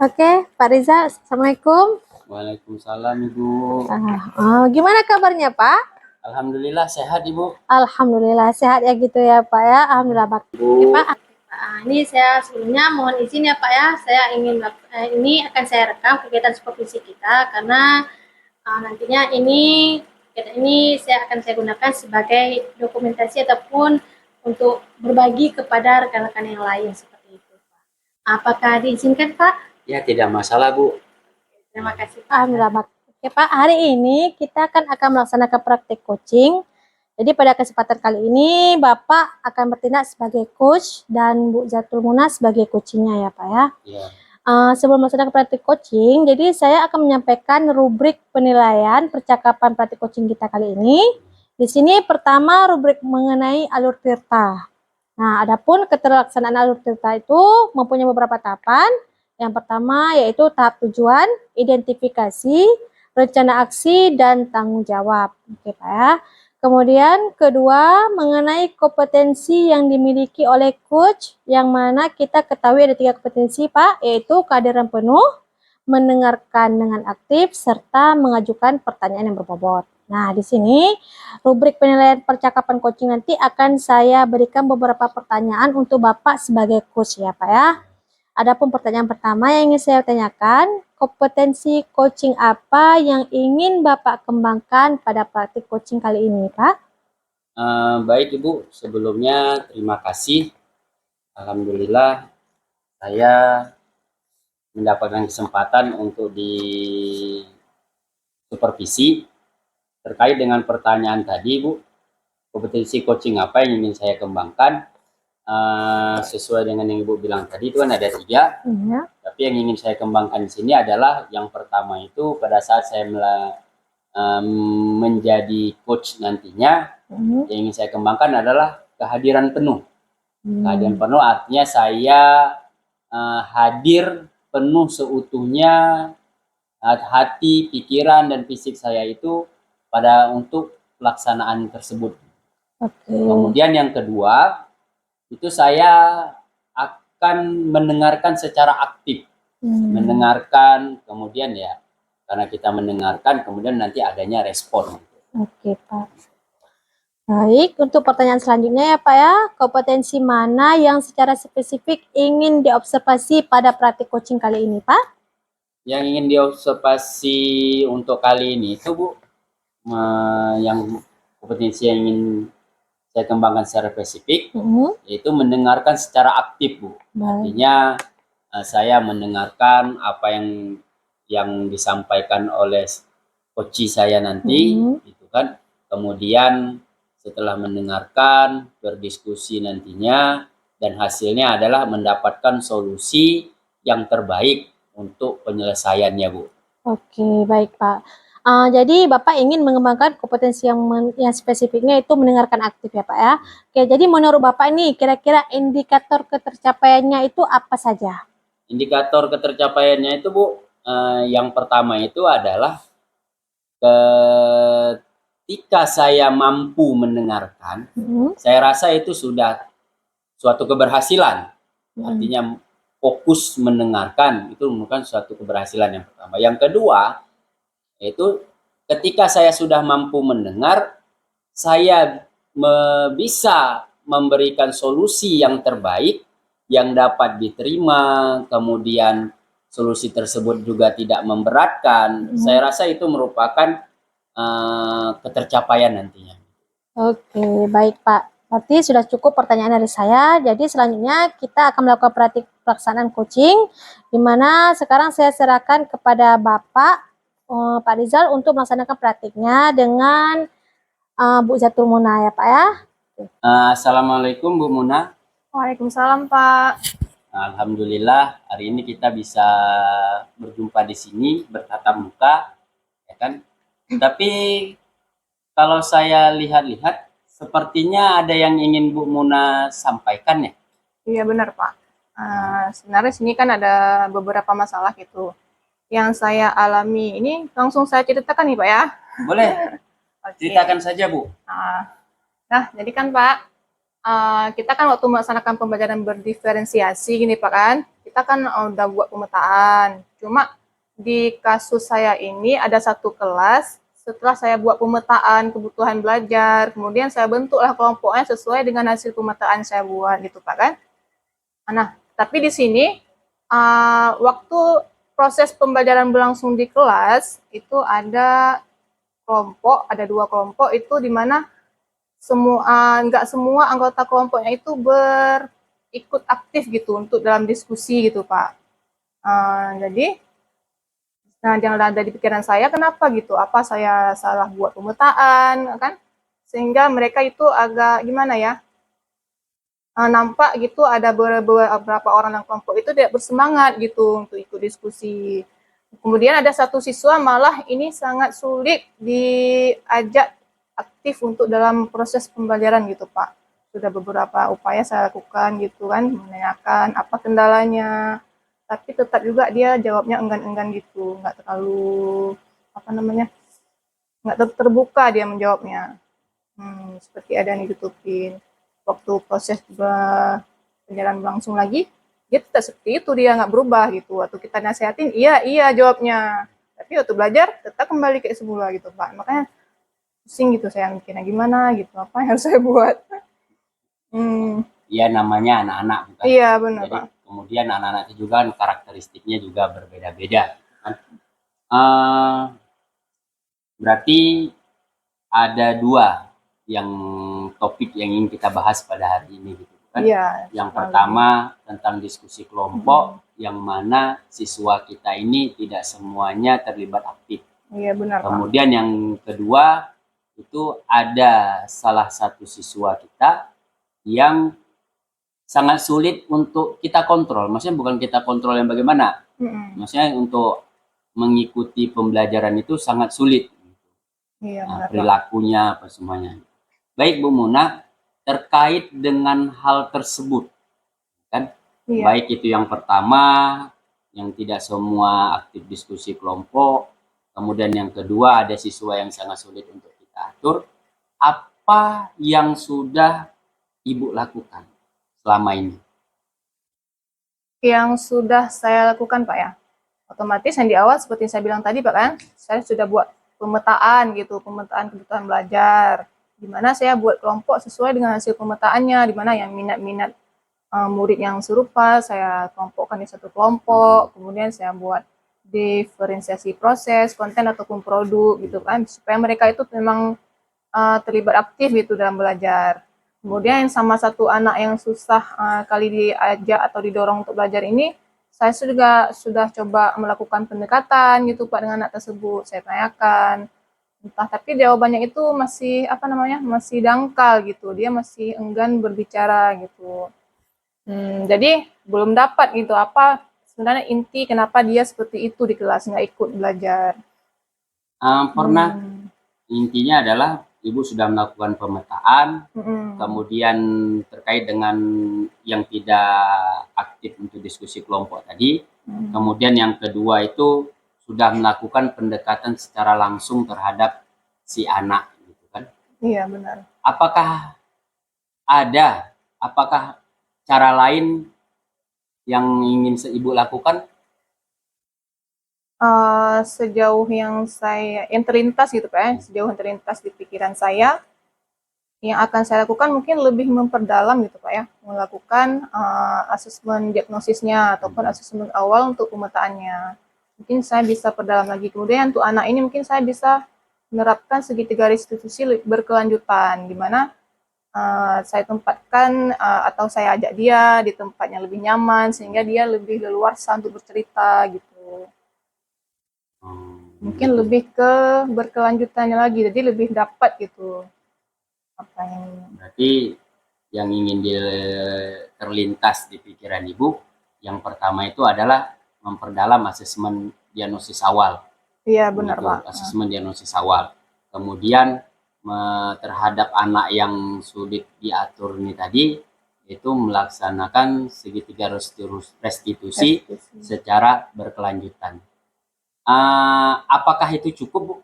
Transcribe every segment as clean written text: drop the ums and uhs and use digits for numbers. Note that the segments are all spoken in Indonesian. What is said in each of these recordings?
Oke, Pak Riza, Assalamualaikum. Waalaikumsalam Ibu. Gimana kabarnya Pak? Alhamdulillah sehat Ibu. Alhamdulillah sehat ya gitu ya Pak ya. Alhamdulillah Pak. Bu. Oke, Pak. Ini saya sebelumnya mohon izin ya Pak ya. Saya ingin ini akan saya rekam kegiatan supervisi kita karena nantinya ini saya gunakan sebagai dokumentasi ataupun untuk berbagi kepada rekan-rekan yang lain seperti itu Pak. Apakah diizinkan Pak? Ya tidak masalah Bu. Terima kasih Pak. Alhamdulillah Pak. Oke Pak, hari ini kita akan melaksanakan praktik coaching. Jadi pada kesempatan kali ini Bapak akan bertindak sebagai coach dan Bu Zatul Muna sebagai coachingnya ya Pak ya. Ya. Sebelum melaksanakan praktik coaching, jadi saya akan menyampaikan rubrik penilaian percakapan praktik coaching kita kali ini. Di sini pertama rubrik mengenai alur tirta. Nah, adapun keterlaksanaan alur tirta itu mempunyai beberapa tahapan. Yang pertama yaitu tahap tujuan, identifikasi, rencana aksi, dan tanggung jawab. Oke Pak ya. Kemudian kedua mengenai kompetensi yang dimiliki oleh coach, yang mana kita ketahui ada 3 kompetensi Pak, yaitu kehadiran penuh, mendengarkan dengan aktif, serta mengajukan pertanyaan yang berbobot. Nah, di sini rubrik penilaian percakapan coaching nanti akan saya berikan beberapa pertanyaan untuk Bapak sebagai coach ya Pak ya. Adapun pertanyaan pertama yang ingin saya tanyakan, kompetensi coaching apa yang ingin Bapak kembangkan pada praktik coaching kali ini, Pak? Baik Ibu, sebelumnya terima kasih. Alhamdulillah saya mendapatkan kesempatan untuk di supervisi terkait dengan pertanyaan tadi Bu. Kompetensi coaching apa yang ingin saya kembangkan? Sesuai dengan yang Ibu bilang tadi itu kan ada 3. Iya. Tapi yang ingin saya kembangkan di sini adalah yang pertama itu pada saat saya menjadi coach nantinya, yang ingin saya kembangkan adalah kehadiran penuh. Kehadiran penuh artinya saya hadir penuh seutuhnya, hati, pikiran, dan fisik saya itu untuk pelaksanaan tersebut. Kemudian yang kedua, itu saya akan mendengarkan secara aktif. Mendengarkan, kemudian ya, karena kita mendengarkan, kemudian nanti adanya respon. Oke, Pak. Baik, untuk pertanyaan selanjutnya ya Pak ya, kompetensi mana yang secara spesifik ingin diobservasi pada praktik coaching kali ini Pak? Yang ingin diobservasi untuk kali ini itu Bu, yang kompetensi yang ingin saya kembangkan secara spesifik, yaitu mendengarkan secara aktif Bu. Artinya saya mendengarkan apa yang disampaikan oleh coach saya nanti, gitu kan. Kemudian setelah mendengarkan, berdiskusi nantinya, dan hasilnya adalah mendapatkan solusi yang terbaik untuk penyelesaiannya Bu. Oke, baik Pak. Jadi Bapak ingin mengembangkan kompetensi yang spesifiknya itu mendengarkan aktif ya Pak ya. Oke, jadi menurut Bapak ini kira-kira indikator ketercapaiannya itu apa saja? Indikator ketercapaiannya itu Bu, yang pertama itu adalah ketika saya mampu mendengarkan, saya rasa itu sudah suatu keberhasilan. Artinya fokus mendengarkan itu merupakan suatu keberhasilan yang pertama. Yang kedua, yaitu ketika saya sudah mampu mendengar, saya bisa memberikan solusi yang terbaik yang dapat diterima, kemudian solusi tersebut juga tidak memberatkan. Saya rasa itu merupakan ketercapaian nantinya. Oke, baik Pak. Berarti sudah cukup pertanyaan dari saya. Jadi selanjutnya kita akan melakukan praktik pelaksanaan coaching, di mana sekarang saya serahkan kepada Bapak Pak Rizal untuk melaksanakan praktiknya dengan Bu Zatul Muna ya Pak ya. Assalamualaikum Bu Muna. Waalaikumsalam Pak. Alhamdulillah hari ini kita bisa berjumpa di sini bertatap muka, ya kan? Tapi kalau saya lihat-lihat, sepertinya ada yang ingin Bu Muna sampaikan ya? Iya benar Pak. Sebenarnya sini kan ada beberapa masalah gitu yang saya alami. Ini langsung saya ceritakan nih Pak ya. Boleh. Ceritakan saja Bu. Nah jadi kan Pak, kita kan waktu melaksanakan pembelajaran berdiferensiasi gini Pak kan, kita kita kan udah buat pemetaan. Cuma di kasus saya ini ada satu kelas, setelah saya buat pemetaan kebutuhan belajar, kemudian saya bentuklah kelompoknya sesuai dengan hasil pemetaan saya buat gitu Pak kan. Nah, tapi di sini waktu proses pembelajaran berlangsung di kelas itu ada dua kelompok itu di mana nggak semua anggota kelompoknya itu ikut aktif gitu untuk dalam diskusi gitu Pak. Jadi yang ada di pikiran saya kenapa gitu, apa saya salah buat pemetaan kan, sehingga mereka itu agak gimana ya, nampak gitu ada beberapa orang dalam kelompok itu tidak bersemangat gitu untuk ikut diskusi. Kemudian ada satu siswa malah ini sangat sulit diajak aktif untuk dalam proses pembelajaran gitu Pak. Sudah beberapa upaya saya lakukan gitu kan, menanyakan apa kendalanya, tapi tetap juga dia jawabnya enggan-enggan gitu, nggak terlalu nggak terbuka dia menjawabnya. Seperti ada yang ditutupin. Waktu proses berjalan langsung lagi, dia tetap seperti itu, dia nggak berubah gitu. Waktu kita nasihatin, iya jawabnya, tapi waktu belajar tetap kembali kayak semula gitu Pak. Makanya pusing gitu saya mikirnya gimana gitu, apa yang harus saya buat. Ya namanya anak-anak bukan. Iya benar Jadi Pak. kemudian anak-anak itu juga karakteristiknya juga berbeda-beda kan. Berarti ada dua yang topik yang ingin kita bahas pada hari ini gitu kan. Iya. Yang pertama tentang diskusi kelompok, yang mana siswa kita ini tidak semuanya terlibat aktif. Iya benar Pak. Kemudian yang kedua itu ada salah satu siswa kita yang sangat sulit untuk kita kontrol. Maksudnya bukan kita kontrol yang bagaimana. Maksudnya untuk mengikuti pembelajaran itu sangat sulit. Iya, Nah, perilakunya apa semuanya. Baik Bu Muna, terkait dengan hal tersebut kan, baik itu yang pertama yang tidak semua aktif diskusi kelompok, kemudian yang kedua ada siswa yang sangat sulit untuk kita atur. Apa yang sudah Ibu lakukan selama ini? Yang sudah saya lakukan Pak ya, otomatis yang di awal seperti saya bilang tadi Pak kan, saya sudah buat pemetaan gitu, pemetaan kebutuhan belajar, di mana saya buat kelompok sesuai dengan hasil pemetaannya, di mana yang minat-minat murid yang serupa saya kelompokkan di satu kelompok, kemudian saya buat diferensiasi proses, konten ataupun produk gitu kan, supaya mereka itu memang terlibat aktif gitu dalam belajar. Kemudian yang sama satu anak yang susah kali diajak atau didorong untuk belajar ini, saya juga sudah coba melakukan pendekatan gitu Pak dengan anak tersebut. Saya tanyakan, entah tapi jawabannya itu masih masih dangkal gitu. Dia masih enggan berbicara gitu. Jadi belum dapat gitu apa sebenarnya inti kenapa dia seperti itu di kelas nggak ikut belajar. Pernah intinya adalah Ibu sudah melakukan pemetaan, kemudian terkait dengan yang tidak aktif untuk diskusi kelompok tadi, kemudian yang kedua itu sudah melakukan pendekatan secara langsung terhadap si anak, gitu kan? Iya benar. Apakah cara lain yang ingin Ibu lakukan? Sejauh yang terlintas gitu Pak ya, sejauh yang terlintas di pikiran saya, yang akan saya lakukan mungkin lebih memperdalam gitu Pak ya, melakukan asesmen diagnosisnya ataupun asesmen awal untuk pemetaannya. Mungkin saya bisa perdalam lagi. Kemudian untuk anak ini mungkin saya bisa menerapkan segitiga restitusi berkelanjutan, di mana saya tempatkan atau saya ajak dia di tempat yang lebih nyaman sehingga dia lebih leluasa untuk bercerita gitu. Mungkin lebih ke berkelanjutannya lagi, jadi lebih dapat gitu apa yang berarti yang ingin terlintas di pikiran Ibu yang pertama itu adalah memperdalam asesmen diagnosis awal. Iya benar Pak. Asesmen diagnosis awal. Kemudian terhadap anak yang sulit diatur ini tadi itu melaksanakan segitiga restitusi secara berkelanjutan. Apakah itu cukup, Bu?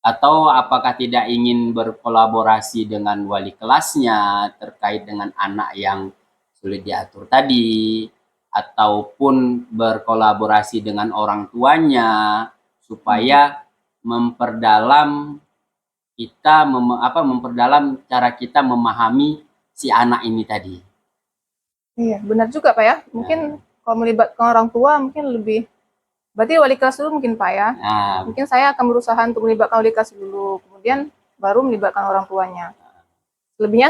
Atau apakah tidak ingin berkolaborasi dengan wali kelasnya terkait dengan anak yang sulit diatur tadi, ataupun berkolaborasi dengan orang tuanya supaya memperdalam memperdalam cara kita memahami si anak ini tadi. Iya, benar juga Pak ya. Mungkin kalau melibatkan orang tua mungkin lebih, berarti wali kelas dulu mungkin Pak ya. Nah, Mungkin saya akan berusaha untuk melibatkan wali kelas dulu, kemudian baru melibatkan orang tuanya. Lebihnya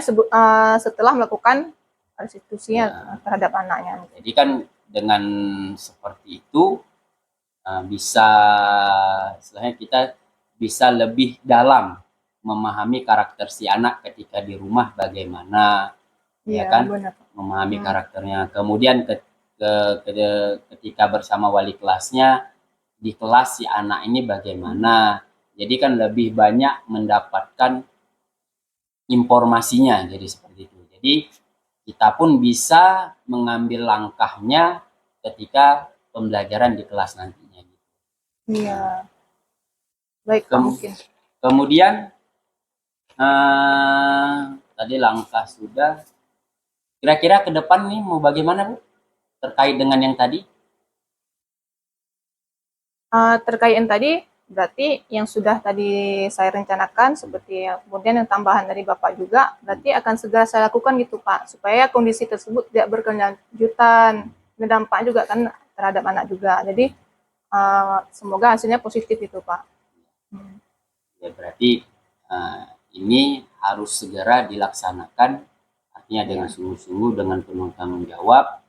setelah melakukan restitusinya terhadap anaknya. jadi kan dengan seperti itu bisa istilahnya kita bisa lebih dalam memahami karakter si anak ketika di rumah bagaimana, ya kan? Benar. Memahami karakternya. Kemudian ketika bersama wali kelasnya di kelas si anak ini bagaimana. Jadi kan lebih banyak mendapatkan informasinya, jadi seperti itu. Jadi kita pun bisa mengambil langkahnya ketika pembelajaran di kelas nantinya. Iya. Baik, mungkin. Kemudian tadi langkah sudah. Kira-kira ke depan nih mau bagaimana Bu? Terkait dengan yang tadi? Terkait yang tadi, berarti yang sudah tadi saya rencanakan seperti kemudian yang tambahan dari Bapak juga, berarti akan segera saya lakukan gitu Pak, supaya kondisi tersebut tidak berkelanjutan, berdampak juga kan terhadap anak juga. Jadi semoga hasilnya positif itu Pak. Ya berarti ini harus segera dilaksanakan, artinya dengan sungguh-sungguh, dengan penuh tanggung jawab.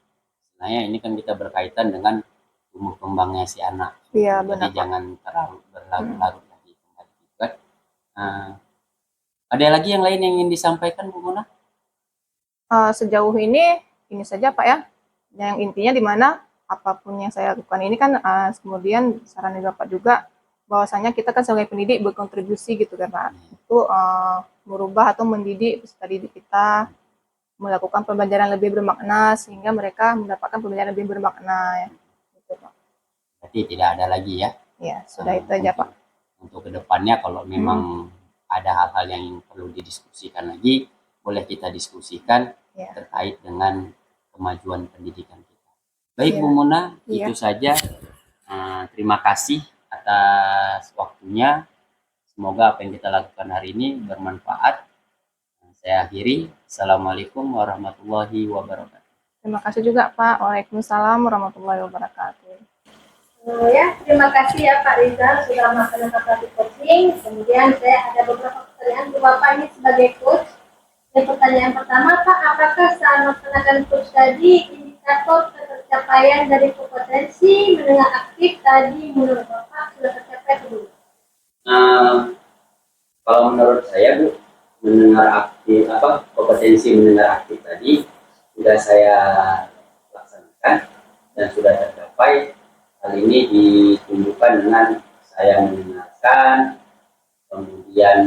Sebenarnya ini kan kita berkaitan dengan tumbuh kembangnya si anak. Iya, jadi benar, jangan terlalu berlarut-larut lagi. Ada lagi yang lain yang ingin disampaikan Bu Mona? Sejauh ini saja Pak ya. Yang intinya di mana apapun yang saya lakukan ini kan kemudian saran dari Bapak juga bahwasanya kita kan sebagai pendidik berkontribusi gitu kan Pak. Itu merubah atau mendidik peserta didik kita melakukan pembelajaran lebih bermakna sehingga mereka mendapatkan pembelajaran lebih bermakna ya. Gitu, Pak. Berarti tidak ada lagi ya? Ya, sudah itu aja Pak. Untuk kedepannya kalau memang ada hal-hal yang perlu didiskusikan lagi, boleh kita diskusikan terkait dengan kemajuan pendidikan kita. Baik Bu Mona, itu saja. Terima kasih atas waktunya. Semoga apa yang kita lakukan hari ini bermanfaat. Saya akhiri. Assalamualaikum warahmatullahi wabarakatuh. Terima kasih juga Pak. Waalaikumsalam warahmatullahi wabarakatuh. Ya, terima kasih ya Pak Rizal sudah melaksanakan praktik coaching. Kemudian saya ada beberapa pertanyaan untuk Bapak ini sebagai coach. Yang pertanyaan pertama Pak, apakah saat melaksanakan coach tadi indikator tercapaian dari kompetensi mendengar aktif tadi menurut Bapak sudah tercapai belum? Kalau menurut saya Bu, mendengar aktif kompetensi mendengar aktif tadi sudah saya laksanakan dan sudah tercapai. Hal ini ditunjukkan dengan saya mendengarkan, kemudian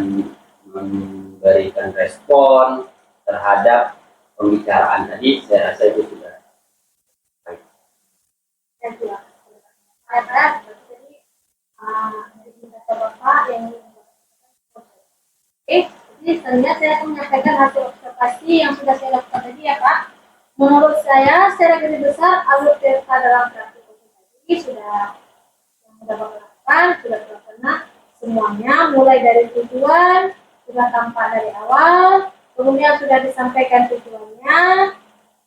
memberikan respon terhadap pembicaraan tadi. Saya rasa itu sudah baik. Jadi selanjutnya saya akan menyampaikan hasil observasi yang sudah saya lakukan tadi ya Pak. Menurut saya secara garis besar alur cerita dalam praktik ini sudah Bapak lakukan, sudah terlaksana semuanya, mulai dari tujuan sudah tampak dari awal, kemudian sudah disampaikan tujuannya,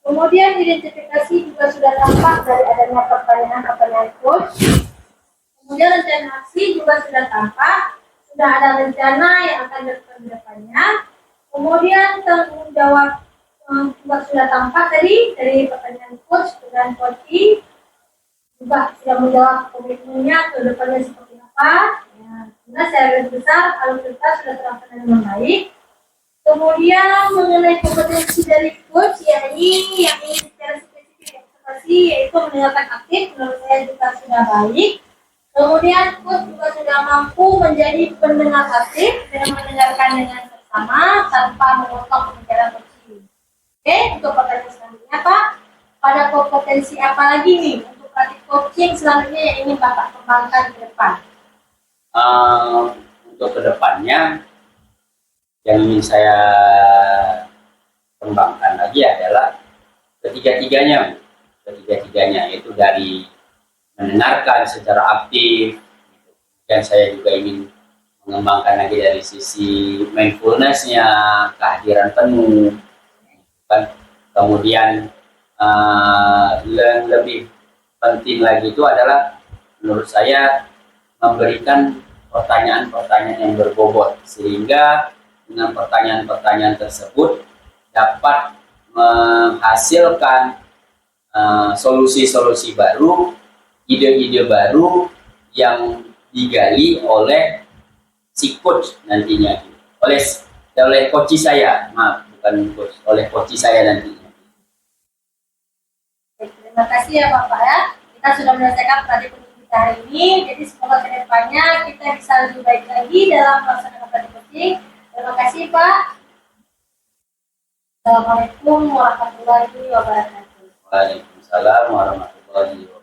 kemudian identifikasi juga sudah tampak dari adanya pertanyaan coach, kemudian rencana aksi juga sudah tampak. Sudah ada rencana yang akan dilakukan di depannya. Kemudian tanggung jawab juga sudah tampak tadi dari pertanyaan coach dan coaching. Juga sudah menjawab komitmennya ke depannya seperti apa. Ya, karena secara besar alur cerita sudah terlaksana dengan baik. Kemudian mengenai kompetensi dari coach yang ini secara spesifik observasi yaitu mendengarkan aktif, menurut saya juga sudah baik. Kemudian coach juga sudah mampu menjadi pendengar aktif dengan mendengarkan dengan seksama tanpa memotong pembicaraan coaching. Oke, untuk pertanyaan selanjutnya Pak, pada kompetensi apa lagi nih untuk praktik coaching selanjutnya yang ingin Bapak kembangkan ke depan? Untuk kedepannya yang ingin saya kembangkan lagi adalah ketiga-tiganya, yaitu dari mendengarkan secara aktif, dan saya juga ingin mengembangkan lagi dari sisi mindfulness-nya, kehadiran penuh, kan. Kemudian yang lebih penting lagi itu adalah menurut saya memberikan pertanyaan-pertanyaan yang berbobot, sehingga dengan pertanyaan-pertanyaan tersebut dapat menghasilkan solusi-solusi baru, ide-ide baru yang digali oleh si coach nantinya, oleh coach saya, maaf, bukan coach, oleh coach saya nantinya. Terima kasih ya Bapak ya. Kita sudah menyelesaikan praktik coaching kita hari ini. Jadi semoga kedepannya kita bisa lebih baik lagi dalam melaksanakan praktik coaching. Terima kasih Pak. Assalamualaikum warahmatullahi wabarakatuh. Waalaikumsalam warahmatullahi wabarakatuh.